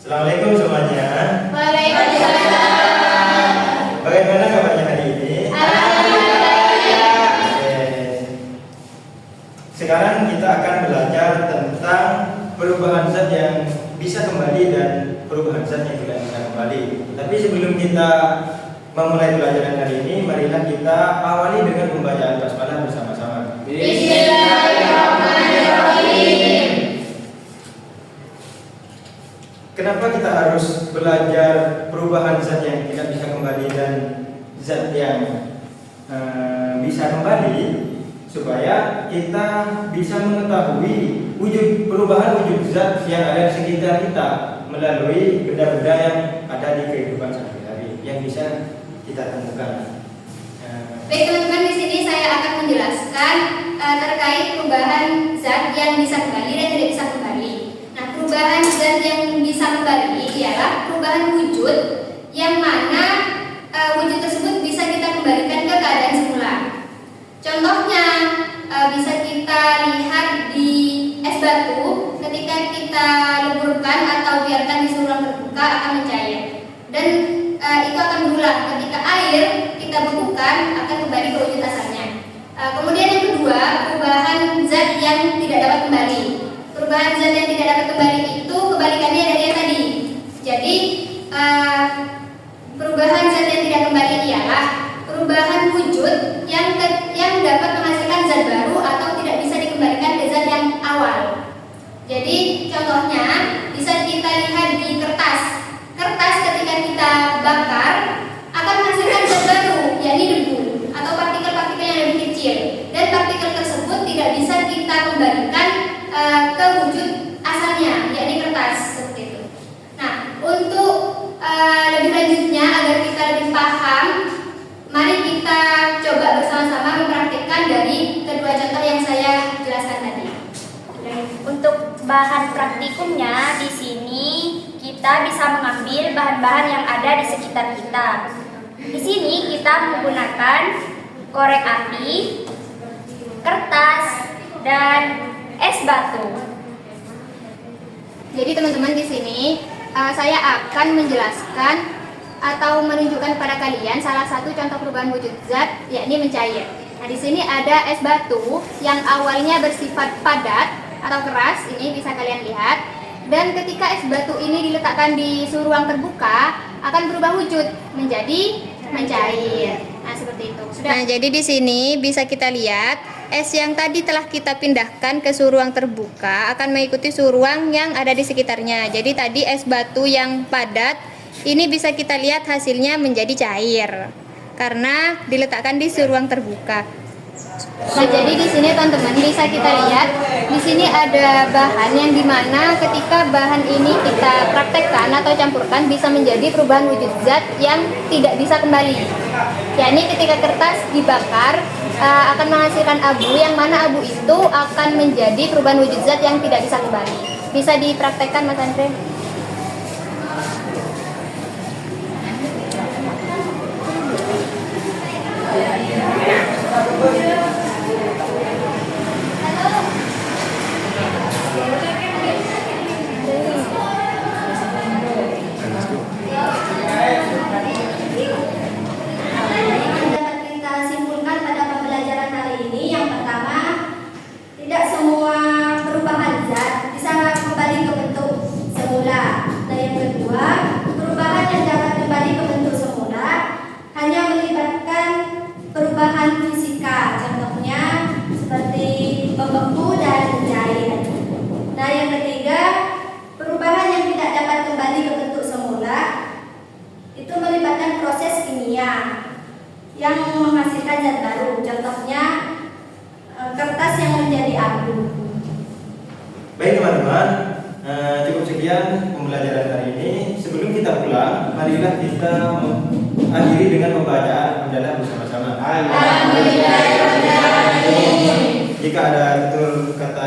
Assalamualaikum semuanya. Waalaikumsalam. Bagaimana kabarnya hari ini? Alhamdulillah. Sekarang kita akan belajar tentang perubahan zat yang bisa kembali dan perubahan zat yang tidak bisa kembali. Tapi sebelum kita memulai pelajaran hari ini, marilah kita awali dengan pembacaan basmalah bersama-sama. Bismillahirrahmanirrahim. Kenapa kita harus belajar perubahan zat yang tidak bisa kembali dan zat yang bisa kembali? Supaya kita bisa mengetahui perubahan wujud zat yang ada di sekitar kita melalui benda-benda yang ada di kehidupan sehari-hari yang bisa kita temukan. Baik teman-teman, di sini saya akan menjelaskan terkait perubahan zat yang bisa kembali dan tidak bisa kembali. Nah, perubahan zat yang bisa kembali ialah perubahan wujud yang mana wujud tersebut bisa kita kembalikan ke keadaan semula. Contohnya bisa kita lihat di es batu, ketika kita leburkan atau biarkan di suhu ruang terbuka akan mencair, dan itu akan berulang. Ketika air kita bekukan akan kembali ke wujud asalnya. Kemudian yang kedua, perubahan zat yang tidak dapat kembali. Perubahan zat yang tidak dapat kembali itu kebalikannya dari yang tadi. Jadi perubahan zat yang tidak kembali ialah perubahan wujud yang dapat menghasilkan zat baru atau tidak bisa dikembalikan ke zat yang awal. Jadi contohnya bisa kita lihat di kertas. Kertas ketika kita bakar akan menghasilkan zat baru, yakni debu atau partikel-partikel yang lebih kecil. Dan partikel tersebut tidak bisa kita kembalikan ke wujud asalnya, yakni kertas, seperti itu. Nah, untuk lebih lanjutnya agar kita lebih paham, mari kita coba bersama-sama mempraktikkan dari kedua contoh yang saya jelaskan tadi. Untuk bahan praktikumnya di sini kita bisa mengambil bahan-bahan yang ada di sekitar kita. Di sini kita menggunakan korek api, kertas, dan es batu. Jadi teman-teman, di sini saya akan menjelaskan atau menunjukkan kepada kalian salah satu contoh perubahan wujud zat, yakni mencair. Nah, di sini ada es batu yang awalnya bersifat padat atau keras, ini bisa kalian lihat. Dan ketika es batu ini diletakkan di suhu ruang terbuka akan berubah wujud menjadi mencair. Nah, seperti itu. Nah, jadi di sini bisa kita lihat es yang tadi telah kita pindahkan ke suhu ruang terbuka akan mengikuti suhu ruang yang ada di sekitarnya. Jadi tadi es batu yang padat ini bisa kita lihat hasilnya menjadi cair karena diletakkan di suhu ruang terbuka. Nah, jadi di sini teman-teman bisa kita lihat di sini ada bahan yang dimana ketika bahan ini kita praktekkan atau campurkan bisa menjadi perubahan wujud zat yang tidak bisa kembali. Yakni ketika kertas dibakar akan menghasilkan abu, yang mana abu itu akan menjadi perubahan wujud zat yang tidak bisa kembali. Bisa dipraktekkan, Mas Andre? yang menghasilkan zat baru, contohnya kertas yang menjadi abu. Baik teman-teman, cukup sekian pembelajaran hari ini. Sebelum kita pulang, marilah kita akhiri dengan pembacaan hamdalah bersama-sama. Alhamdulillah. Jika ada tutur kata